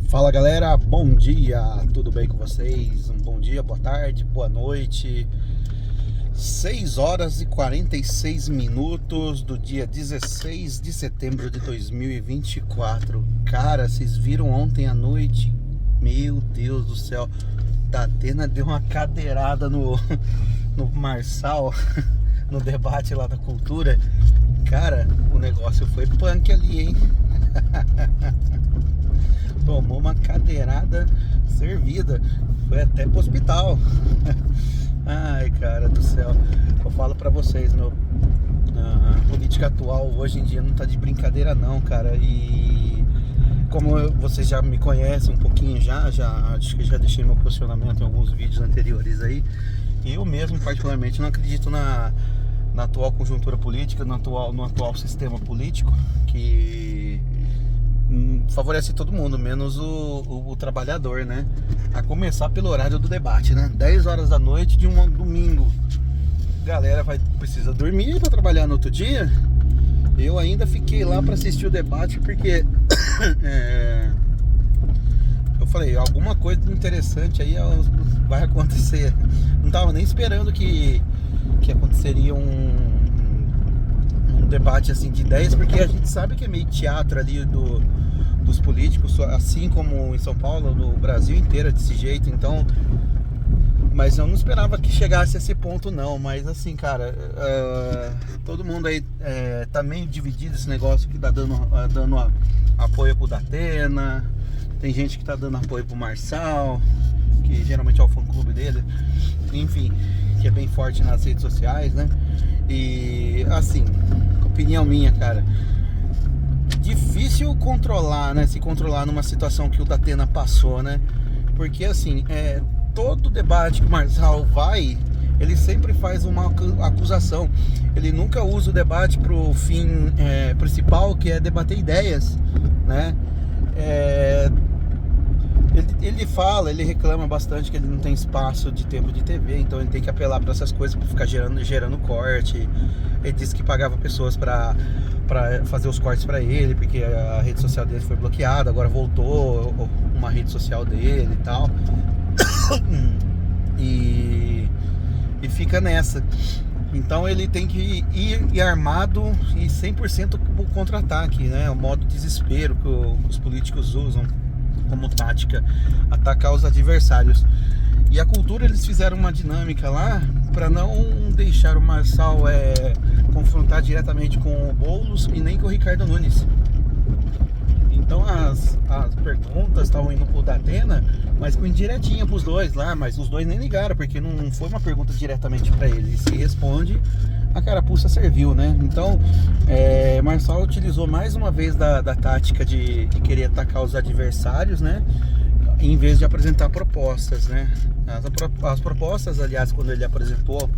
Fala galera, bom dia, tudo bem com vocês? Um bom dia, boa tarde, boa noite. 6 horas e 46 minutos do dia 16 de setembro de 2024. Cara, vocês viram ontem à noite? Meu Deus do céu, Datena deu uma cadeirada no Marçal, no debate lá da cultura. Cara, o negócio foi punk ali, hein? Tomou uma cadeirada servida, foi até pro hospital. Ai, cara do céu, eu falo pra vocês, a política atual hoje em dia não tá de brincadeira não, cara. E como vocês já me conhecem um pouquinho, acho que já deixei meu posicionamento em alguns vídeos anteriores aí. Eu mesmo particularmente não acredito na atual conjuntura política, no atual sistema político, que favorece todo mundo, menos o trabalhador, né? A começar pelo horário do debate, né? 10 horas da noite de um domingo. Galera precisa dormir para trabalhar no outro dia. Eu ainda fiquei lá para assistir o debate porque eu falei, alguma coisa interessante aí vai acontecer. Não tava nem esperando que aconteceria um debate assim de ideias, porque a gente sabe que é meio teatro ali dos políticos, assim como em São Paulo, no Brasil inteiro é desse jeito. Então, mas eu não esperava que chegasse a esse ponto não. Mas assim, cara, todo mundo aí tá meio dividido esse negócio que tá dando apoio pro Datena. Tem gente que tá dando apoio pro Marçal, que geralmente é o fã-clube dele, enfim, que é bem forte nas redes sociais, né? E assim, opinião minha, cara, difícil controlar, né? Se controlar numa situação que o Datena passou, né? Porque assim, todo debate que o Marçal vai, ele sempre faz uma acusação. Ele nunca usa o debate pro fim principal, que é debater ideias, né? Ele reclama bastante que ele não tem espaço de tempo de TV, então ele tem que apelar para essas coisas para ficar gerando corte. Ele disse que pagava pessoas para fazer os cortes para ele, porque a rede social dele foi bloqueada, agora voltou uma rede social dele e tal. E fica nessa. Então ele tem que ir armado e 100% pro contra-ataque, né? O modo desespero que os políticos usam como tática, atacar os adversários. E a cultura, eles fizeram uma dinâmica lá para não deixar o Marçal confrontar diretamente com o Boulos e nem com o Ricardo Nunes. Então as perguntas estavam indo pro Datena, mas com indiretinha pros dois lá, mas os dois nem ligaram, porque não foi uma pergunta diretamente para ele. Ele se responde, a carapuça serviu, né? Então, Marçal utilizou mais uma vez da tática de querer atacar os adversários, né? Em vez de apresentar propostas, né? As propostas, aliás, quando ele apresentou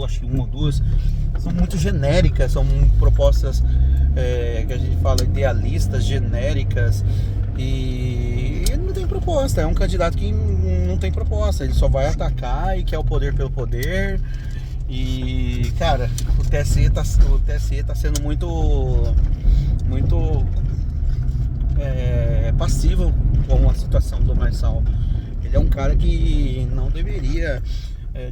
acho que uma ou duas, são muito genéricas, são propostas que a gente fala idealistas, genéricas, e ele não tem proposta. É um candidato que não tem proposta, ele só vai atacar e quer o poder pelo poder. E cara, o TSE tá sendo muito passivo com a situação do Marçal. Ele é um cara que não deveria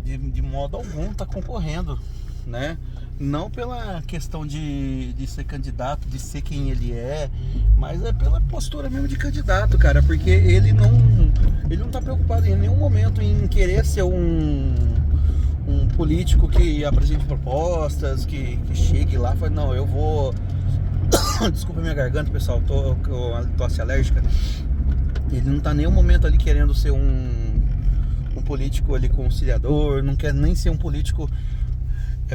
de modo algum estar concorrendo, né? Não pela questão de ser candidato, de ser quem ele é, mas é pela postura mesmo de candidato, cara. Porque ele não tá preocupado em nenhum momento em querer ser um político que apresente propostas, que chegue lá e fale, não, eu vou... Desculpa minha garganta, pessoal, tô com tosse alérgica. Ele não tá em nenhum momento ali querendo ser um político ali conciliador, não quer nem ser um político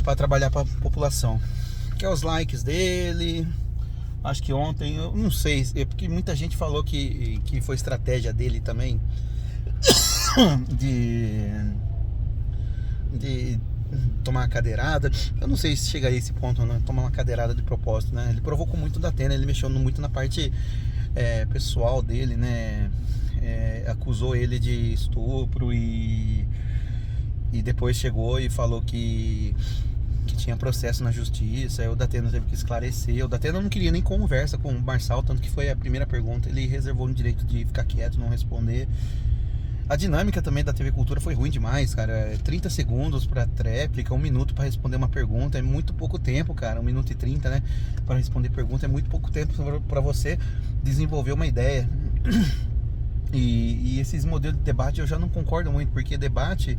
para trabalhar para a população. Quer os likes dele. Acho que ontem, eu não sei, porque muita gente falou que foi estratégia dele também de tomar uma cadeirada. Eu não sei se chega a esse ponto, né? Tomar uma cadeirada de propósito, né? Ele provocou muito da Datena, ele mexeu muito na parte pessoal dele, né? Acusou ele de estupro e depois chegou e falou que que tinha processo na justiça. Aí o Datena teve que esclarecer. O Datena não queria nem conversa com o Marçal, tanto que foi a primeira pergunta. Ele reservou o direito de ficar quieto, não responder. A dinâmica também da TV Cultura foi ruim demais, cara. 30 segundos pra tréplica, 1 minuto pra responder uma pergunta. É muito pouco tempo, cara. 1 minuto e 30, né? Pra responder pergunta é muito pouco tempo pra você desenvolver uma ideia. E esses modelos de debate eu já não concordo muito, porque debate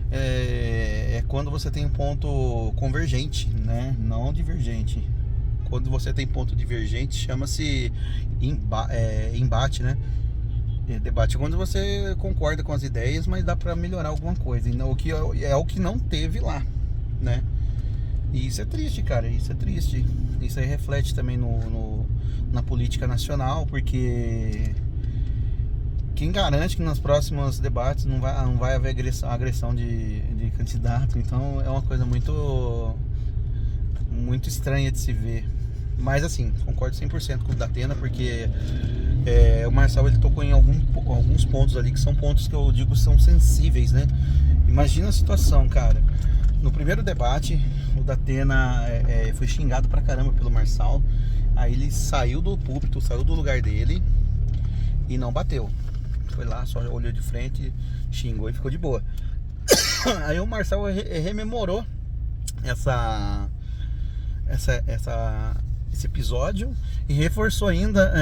é quando você tem um ponto convergente, né? Não divergente. Quando você tem ponto divergente, chama-se embate, né? Debate é quando você concorda com as ideias, mas dá pra melhorar alguma coisa. E o que não teve lá, né? E isso é triste, cara. Isso é triste. Isso aí reflete também na política nacional, porque quem garante que nos próximos debates não vai haver agressão de candidato? Então é uma coisa muito estranha de se ver. Mas assim, concordo 100% com o Datena, porque o Marçal ele tocou em alguns pontos ali que são pontos que eu digo são sensíveis, né? Imagina a situação, cara. No primeiro debate, o Datena foi xingado pra caramba pelo Marçal. Aí ele saiu do púlpito, saiu do lugar dele e não bateu. Foi lá, só olhou de frente, xingou e ficou de boa. Aí o Marçal rememorou esse episódio e reforçou ainda,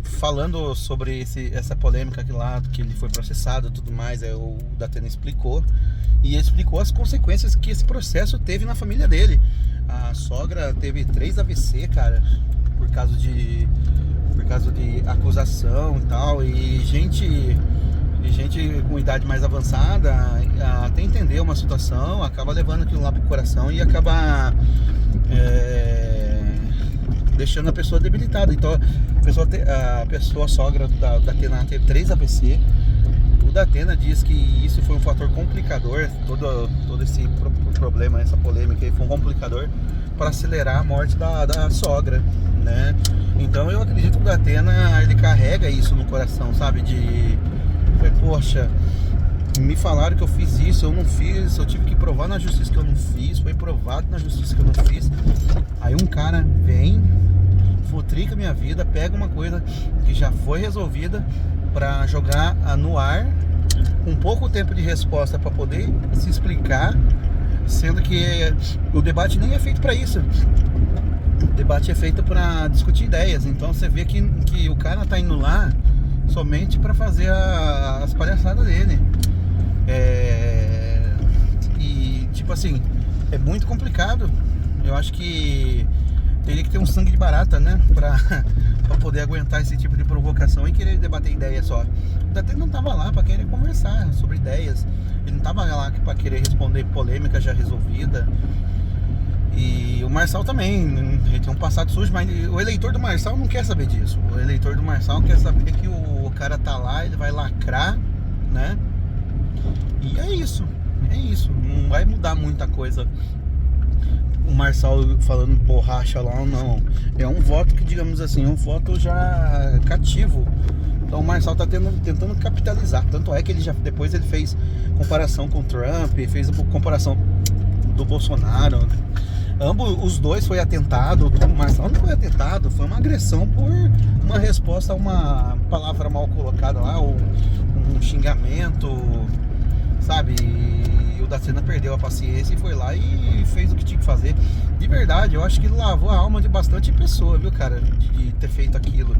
falando sobre essa polêmica que ele foi processado e tudo mais. O Datena explicou e explicou as consequências que esse processo teve na família dele. A sogra teve 3 AVC, cara, por causa de acusação e tal, e gente com idade mais avançada até entender uma situação, acaba levando aquilo lá pro coração e acaba deixando a pessoa debilitada. Então a sogra da Datena teve 3 AVC. O Datena diz que isso foi um fator complicador, todo esse problema, essa polêmica aí foi um complicador para acelerar a morte da sogra, né? Então eu acredito que o Datena ele carrega isso no coração, sabe? Poxa, me falaram que eu fiz isso, eu não fiz, eu tive que provar na justiça que eu não fiz, foi provado na justiça que eu não fiz. Aí um cara vem, futrica minha vida, pega uma coisa que já foi resolvida para jogar no ar, com pouco tempo de resposta para poder se explicar, sendo que o debate nem é feito para isso. O debate é feito para discutir ideias. Então você vê que o cara tá indo lá somente para fazer as palhaçadas dele. E tipo assim, é muito complicado. Eu acho que teria que ter um sangue de barata, né? Pra poder aguentar esse tipo de provocação e querer debater ideias só. O Datena não tava lá pra querer conversar sobre ideias. Ele não tava lá pra querer responder polêmica já resolvida. E o Marçal também, ele tem um passado sujo, mas o eleitor do Marçal não quer saber disso. O eleitor do Marçal quer saber que o cara tá lá, ele vai lacrar, né? E é isso. Não vai mudar muita coisa o Marçal falando borracha lá ou não. É um voto que, digamos assim, é um voto já cativo. Então o Marçal tá tentando capitalizar. Tanto é que depois ele fez comparação com o Trump, fez a comparação do Bolsonaro. Os dois foi atentado. O Marçal não foi atentado, foi uma agressão por uma resposta a uma palavra mal colocada lá, ou um xingamento, sabe? E o Datena perdeu a paciência e foi lá e fez o que tinha que fazer. De verdade, eu acho que ele lavou a alma de bastante pessoa, viu, cara? De ter feito aquilo.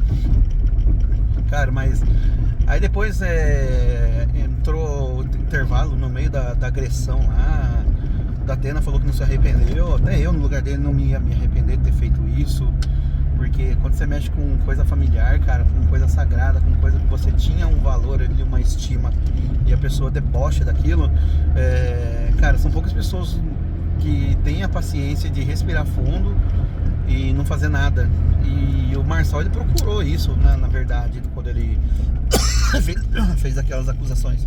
Cara, mas aí depois entrou o intervalo no meio da agressão lá. O Datena falou que não se arrependeu. Até eu, no lugar dele, não ia me arrepender de ter feito isso. Porque quando você mexe com coisa familiar, cara, com coisa sagrada, com coisa que você tinha um valor ali, uma estima, e a pessoa debocha daquilo, cara, são poucas pessoas que têm a paciência de respirar fundo e não fazer nada. E o Marçal, ele procurou isso, na verdade, quando ele fez aquelas acusações.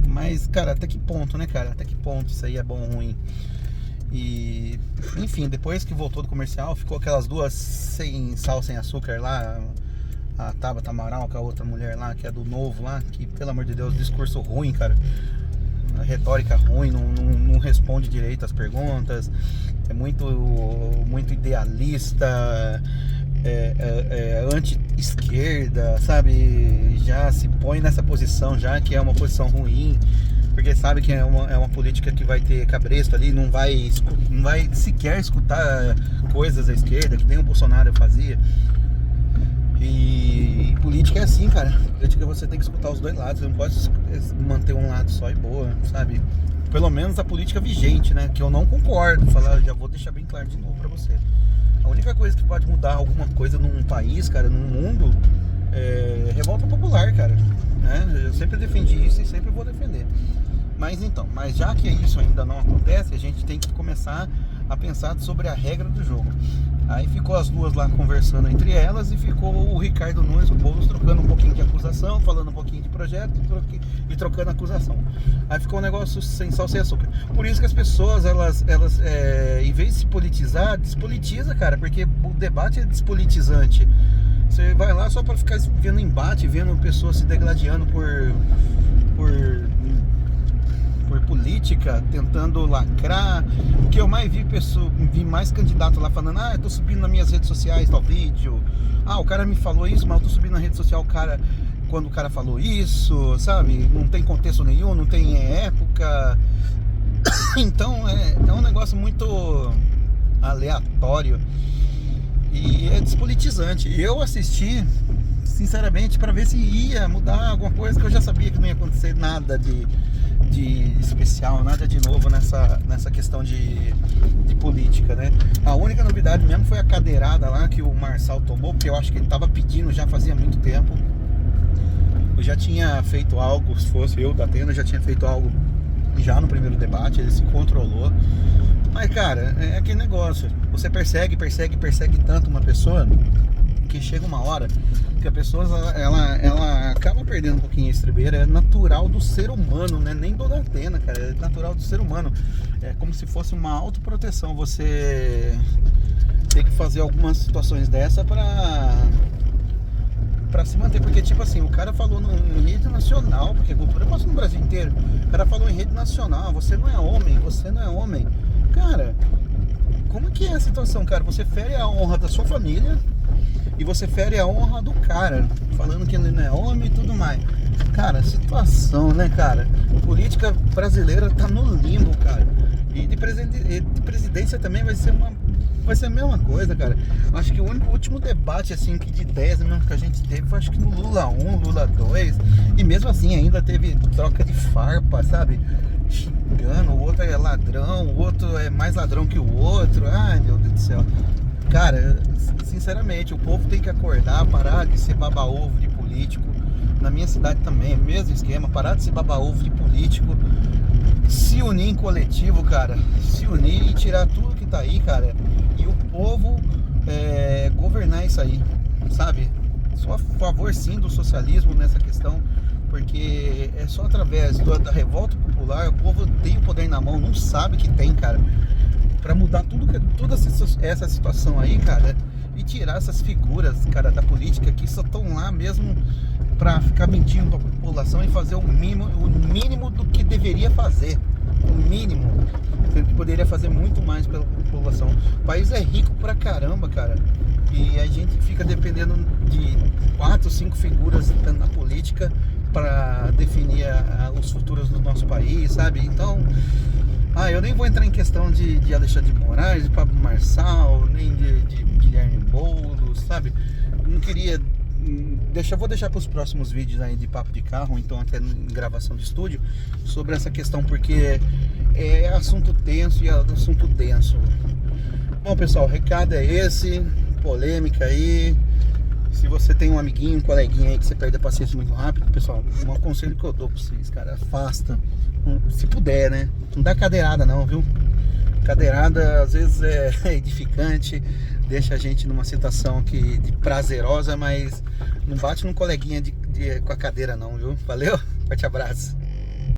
Mas, cara, até que ponto, né, cara? Até que ponto isso aí é bom ou ruim? E, enfim, depois que voltou do comercial, ficou aquelas duas sem sal, sem açúcar lá, a Tabata Amaral com a outra mulher lá, que é do Novo lá, que, pelo amor de Deus, discurso ruim, cara. retórica ruim, não responde direito as perguntas, é muito idealista, anti-esquerda, sabe? Já se põe nessa posição, já que é uma posição ruim, porque sabe que é uma política que vai ter cabresto ali, não vai sequer escutar coisas da esquerda, que nem o Bolsonaro fazia. E política é assim, cara. Política você tem que escutar os dois lados, você não pode manter um lado só e boa, sabe? Pelo menos a política vigente, né? Que eu não concordo. Já vou deixar bem claro de novo pra você. A única coisa que pode mudar alguma coisa num país, cara, num mundo, é revolta popular, cara. Né? Eu sempre defendi isso e sempre vou defender. Mas já que isso ainda não acontece, a gente tem que começar a pensar sobre a regra do jogo. Aí ficou as duas lá conversando entre elas e ficou o Ricardo Nunes, o Boulos, trocando um pouquinho de acusação, falando um pouquinho de projeto e trocando acusação. Aí ficou um negócio sem sal, sem açúcar. Por isso que as pessoas, elas em vez de se politizar, despolitiza, cara, porque o debate é despolitizante. Você vai lá só pra ficar vendo embate, vendo pessoas se degladiando por política, tentando lacrar. O que eu mais vi mais candidato lá falando: eu tô subindo nas minhas redes sociais tal vídeo, o cara me falou isso, mas eu tô subindo na rede social quando o cara falou isso, sabe? Não tem contexto nenhum, não tem época. Então é um negócio muito aleatório e é despolitizante. Eu assisti sinceramente para ver se ia mudar alguma coisa, que eu já sabia que não ia acontecer nada de especial, nada de novo nessa questão de política, né? A única novidade mesmo foi a cadeirada lá que o Marçal tomou, porque eu acho que ele estava pedindo já fazia muito tempo. Eu já tinha feito algo, se fosse eu da Atena, eu já tinha feito algo já no primeiro debate, ele se controlou. Mas, cara, é aquele negócio, você persegue tanto uma pessoa que chega uma hora que a pessoa ela acaba perdendo um pouquinho a estribeira. É natural do ser humano, né? Nem do Datena, cara, é natural do ser humano. É como se fosse uma autoproteção você ter que fazer algumas situações dessa pra se manter, porque tipo assim, o cara falou em rede nacional, porque a cultura passa no Brasil inteiro, o cara falou em rede nacional: você não é homem. Cara, como que é a situação, cara? Você fere a honra da sua família e você fere a honra do cara, falando que ele não é homem e tudo mais. Cara, situação, né, cara? A política brasileira tá no limbo, cara. E de presidência também vai ser a mesma coisa, cara. Acho que o último debate, assim, que de ideias mesmo que a gente teve foi, acho que no Lula 1, Lula 2. E mesmo assim ainda teve troca de farpa, sabe? Xingando, o outro é ladrão, o outro é mais ladrão que o outro. Ai, meu Deus do céu. Cara, sinceramente, o povo tem que acordar, parar de ser baba-ovo de político. Na minha cidade também, mesmo esquema, parar de ser baba-ovo de político, se unir em coletivo, cara, se unir e tirar tudo que tá aí, cara, e o povo governar isso aí, sabe? Sou a favor sim do socialismo nessa questão, porque é só através da revolta popular. O povo tem o poder na mão, não sabe que tem, cara, pra mudar toda essa situação aí, cara, e tirar essas figuras, cara, da política que só estão lá mesmo pra ficar mentindo pra população e fazer o mínimo do que deveria fazer. O mínimo, sendo que poderia fazer muito mais pela população. O país é rico pra caramba, cara, e a gente fica dependendo de 4, 5 figuras na política para definir os futuros do nosso país, sabe? Então, eu nem vou entrar em questão de Alexandre de Moraes, de Pablo Marçal, nem de Guilherme Boulos, sabe? Não queria... vou deixar para os próximos vídeos aí de papo de carro, então até em gravação de estúdio, sobre essa questão, porque é assunto tenso e é assunto denso. Bom, pessoal, o recado é esse, polêmica aí. Se você tem um amiguinho, um coleguinha aí que você perde a paciência muito rápido, pessoal, um conselho que eu dou pra vocês, cara: afasta, se puder, né? Não dá cadeirada não, viu? Cadeirada às vezes é edificante, deixa a gente numa situação de prazerosa, mas não bate num coleguinha com a cadeira não, viu? Valeu? Forte abraço.